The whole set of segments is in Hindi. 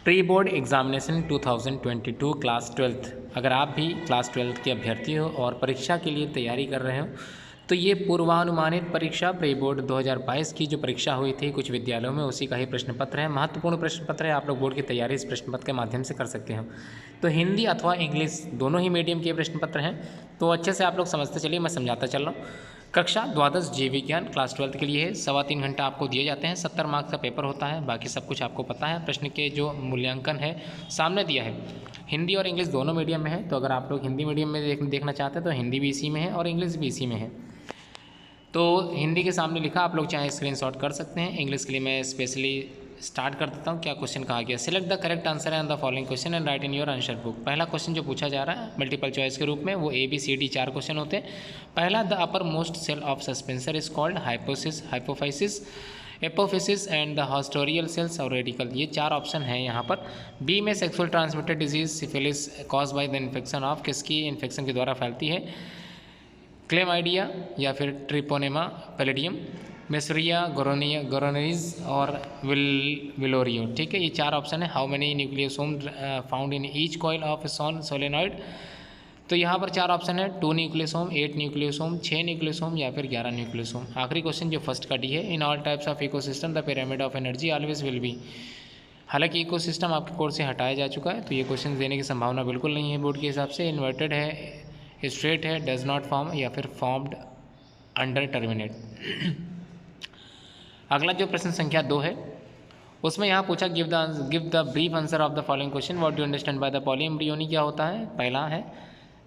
Pre board examination 2022 class 12th, अगर आप भी क्लास 12th के अभ्यर्थी हो और परीक्षा के लिए तैयारी कर रहे हो तो ये पूर्वानुमानित परीक्षा प्री बोर्ड 2022 की जो परीक्षा हुई थी कुछ विद्यालयों में, उसी का ही प्रश्न पत्र है। महत्वपूर्ण प्रश्न पत्र है, आप लोग बोर्ड की तैयारी इस प्रश्न पत्र के माध्यम से कर सकते हो। तो हिंदी अथवा इंग्लिश दोनों ही मीडियम के प्रश्न पत्र हैं, तो अच्छे से आप लोग समझते चलिए, मैं समझाता चल रहा हूँ। कक्षा द्वादश जीव विज्ञान क्लास 12th के लिए है, 3.25 घंटा आपको दिए जाते हैं, 70 मार्क्स का पेपर होता है, बाकी सब कुछ आपको पता है। प्रश्न के जो मूल्यांकन है सामने दिया है। हिंदी और इंग्लिश दोनों मीडियम में है, तो अगर आप लोग हिंदी मीडियम में देखना चाहते हैं तो हिंदी भी इसी में है और इंग्लिश भी इसी में है। तो हिंदी के सामने लिखा, आप लोग चाहे स्क्रीनशॉट कर सकते हैं। इंग्लिश के लिए मैं स्पेशली स्टार्ट कर देता हूँ। क्या क्वेश्चन कहा गया, select the correct answer and the following question and right in your answer book. पहला क्वेश्चन जो पूछा जा रहा है मल्टीपल चॉइस के रूप में, वो ABCD 4 क्वेश्चन होते हैं। पहला, the upper most cell of suspensor is called hypophysis, hypophysis, apophysis and the haustorial cells और रेडिकल। ये 4 ऑप्शन हैं यहाँ पर। बी में sexual transmitted disease syphilis caused by the infection of, किसकी इन्फेक्शन के द्वारा फैलती है, क्लेमाइडिया या फिर ट्रिपोनेमा पैलिडियम, मेसरिया, गोरोनीज और विलोरियो। ठीक है, ये 4 ऑप्शन है। How many nucleosome found in each coil of solenoid, तो यहाँ पर 4 ऑप्शन है, 2 न्यूक्लियोसोम, 8 न्यूक्लियोसोम, 6 न्यूक्लियोसोम या फिर 11 न्यूक्लियोसोम। आखिरी क्वेश्चन जो फर्स्ट का डी है, in all types of ecosystem the pyramid of energy always will be. हालांकि इकोसिस्टम आपके कोर्स से हटाया जा चुका है, तो ये क्वेश्चन देने की संभावना बिल्कुल नहीं है बोर्ड के हिसाब से। इन्वर्टेड है, स्ट्रेट है, डज नॉट फॉर्म या फिर फॉर्म्ड अंडर टर्मिनेट। अगला जो प्रश्न संख्या 2 है, उसमें यहाँ पूछा give the brief answer of the following question, what do understand by the polyembryony. क्या होता है, पहला है।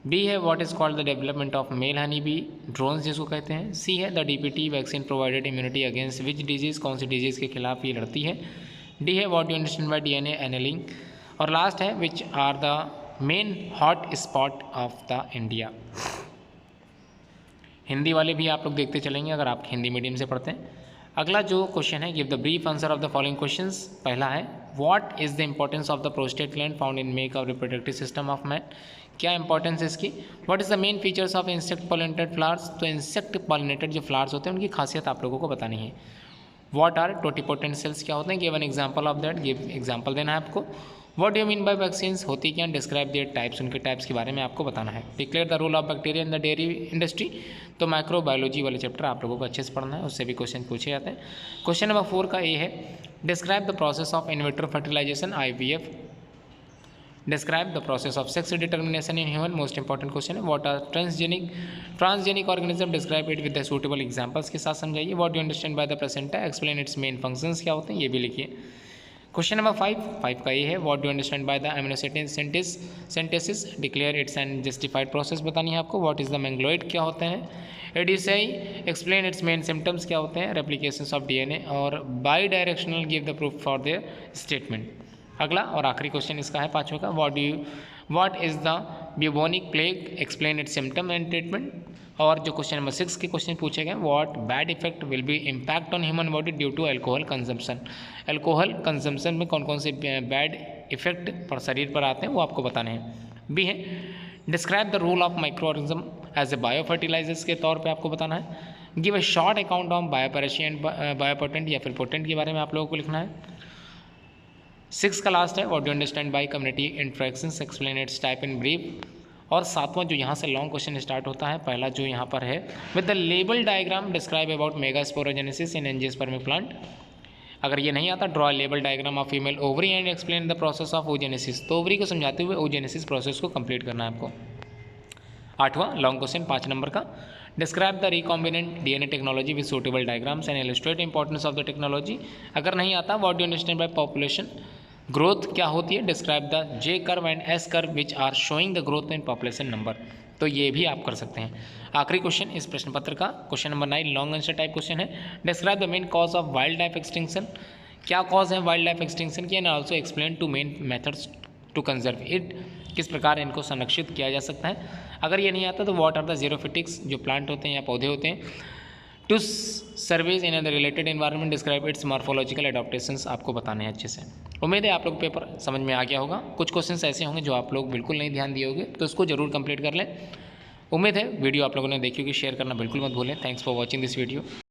बी है, what is called the development of male honey bee drones जिसको कहते हैं। सी है, the DPT vaccine provided immunity against which disease, कौन सी डिजीज़ के खिलाफ ये लड़ती है। डी है, what do understand by DNA annealing. और लास्ट है, which are the main hot spot of the India. Hindi वाले भी आप लोग देखते चलेंगे अगर आप हिंदी मीडियम से पढ़ते हैं। अगला जो क्वेश्चन है, give the brief answer of the following questions. पहला है, what is the importance of the prostate gland found in make of reproductive system of man. क्या इंपॉर्टेंस है इसकी। What is the main features of insect pollinated flowers, तो इंसेक्ट पॉलिनेटेड जो फ्लावर्स होते हैं उनकी खासियत आप लोगों को बतानी है। व्हाट आर टोटिपोटेंट सेल्स, क्या होते हैं, give an example of that, give example देना है आपको। What do you mean by vaccines, होती क्या, डिस्क्राइब देयर टाइप्स, उनके टाइप्स के बारे में आपको बताना है। Declare the role of bacteria in the dairy industry, तो माइक्रोबायोलॉजी वाले चैप्टर आप लोगों को अच्छे से पढ़ना है, उससे भी क्वेश्चन पूछे जाते हैं। क्वेश्चन नंबर 4 का ए है, describe the process of in vitro fertilization IVF, describe the process of sex determination in human, most important question है। What are transgenic organism, describe it with the suitable examples के साथ समझाइए। What do understand by the placenta, explain its main functions, क्या होते हैं ये भी लिखिए। क्वेश्चन नंबर 5 का ये है, what do understand by the amino synthesis, declare it's and justified process बतानी है आपको। व्हाट इज द मैंग्लोइड, क्या होते हैं। एडिसाई, एक्सप्लेन इट्स मेन सिम्टम्स, क्या होते हैं। रेप्लिकेशंस ऑफ DNA और bidirectional, give the proof for their statement. अगला और आखिरी क्वेश्चन इसका है 5वें का, what is the bubonic plague, explain its symptom and treatment. और जो क्वेश्चन नंबर 6 के क्वेश्चन पूछे गए, what bad effect will be impact on human body due to alcohol consumption. Alcohol consumption में कौन कौन से बैड इफेक्ट पर शरीर पर आते हैं वो आपको बताने हैं। बी है, describe the role of micro organism as a bio fertilizers के तौर पे आपको बताना है। Give a short account of biopiracy and biopatent या फिर पोटेंट के बारे में आप लोगों को लिखना है। 6 का लास्ट है, what do understand bye community interactions, explain it's type in brief. और 7वां जो यहाँ से लॉन्ग क्वेश्चन स्टार्ट होता है, पहला जो यहाँ पर है, with the label diagram describe about megasporogenesis in angiospermic plant. अगर ये नहीं आता, draw label diagram of female ovary and explain the process of oogenesis, तो ओवरी को समझाते हुए ओजेनेसिस प्रोसेस को कंप्लीट करना है आपको। 8वां लॉन्ग क्वेश्चन 5 नंबर का, describe the recombinant DNA technology with suitable diagrams and illustrate importance of the technology. अगर नहीं आता, what do understand by population growth, क्या होती है। Describe the J curve and S curve which are showing the growth in population number, तो ये भी आप कर सकते हैं। आखिरी क्वेश्चन इस प्रश्न पत्र का, question number 9 long answer type question है। Describe the main cause of wild life extinction, क्या कॉज है वाइल्ड लाइफ एक्सटिंक्शन की, and also explain two main methods to conserve it, किस प्रकार इनको संरक्षित किया जा सकता है। अगर ये नहीं आता तो व्हाट आर द ज़ीरोफिटिक्स, जो प्लांट होते हैं या पौधे होते हैं, to service in the related environment, describe its morphological adaptations आपको बताने हैं अच्छे से। उम्मीद है आप लोग पेपर समझ में आ गया होगा। कुछ क्वेश्चंस ऐसे होंगे जो आप लोग बिल्कुल नहीं ध्यान दिए होंगे, तो उसको जरूर कंप्लीट कर लें। उम्मीद है वीडियो आप लोगों ने देखी होगी, शेयर करना बिल्कुल मत भूलें। Thanks for watching this video.